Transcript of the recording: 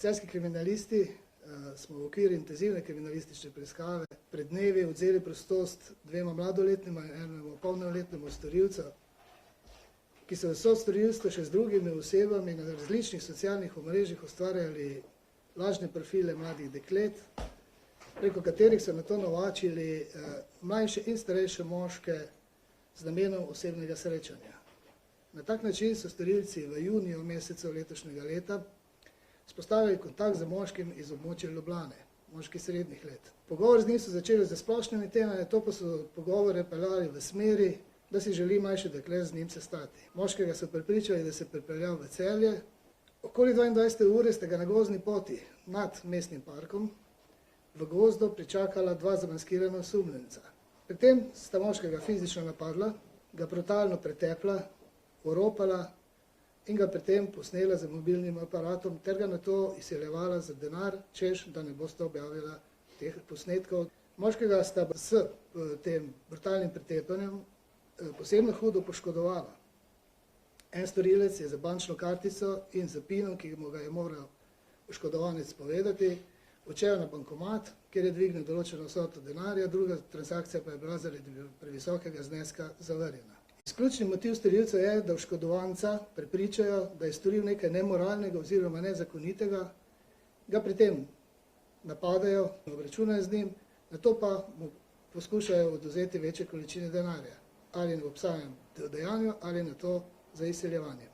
Celjski kriminalisti smo v okviru intenzivne kriminalistične preiskave pred dnevi vzeli prostost dvema mladoletnima in enemu polnoletnemu storilcu, ki so v sostorilstvu še z drugimi osebami na različnih socialnih omrežjih ustvarjali lažne profile mladih deklet, preko katerih so nato novačili mlajše in starejše moške z namenom osebnega srečanja. Na tak način so storilci v juniju mesecu letošnjega leta spostavili kontakt z moškim iz območja Ljubljane, moški srednjih let. Pogovor z njim so začeli z splošnimi temami, to pa so pogovore peljali v smeri, da si želi mlajše dekle z njim sestati. Moškega so prepričali, da se pripeljal v Celje. Okoli 22. ure sta ga na gozdni poti nad mestnim parkom v gozdu pričakala dva zamaskirana osumljenca. Pri tem sta moškega fizično napadla, ga brutalno pretepla, oropala in ga pri tem posnela z mobilnim aparatom ter ga nato izsiljevala za denar, češ, da ne bosta objavila teh posnetkov. Moškega sta s tem brutalnim pretepanjem posebno hudo poškodovala. En storilec je za bančno kartico in za pinom, ki mu ga je moral oškodovanec povedati, odšel na bankomat, kjer je dvignil določeno vsoto denarja, druga transakcija pa je bila zaradi previsokega zneska zavrnjena. Izključni motiv storilcev je, da oškodovanca prepričajo, da je storil nekaj nemoralnega oziroma nezakonitega, ga pri tem napadajo, obračunajo z njim, nato pa mu poskušajo odvzeti večje količine denarja, ali v samem dejanju, ali nato za izsiljevanje.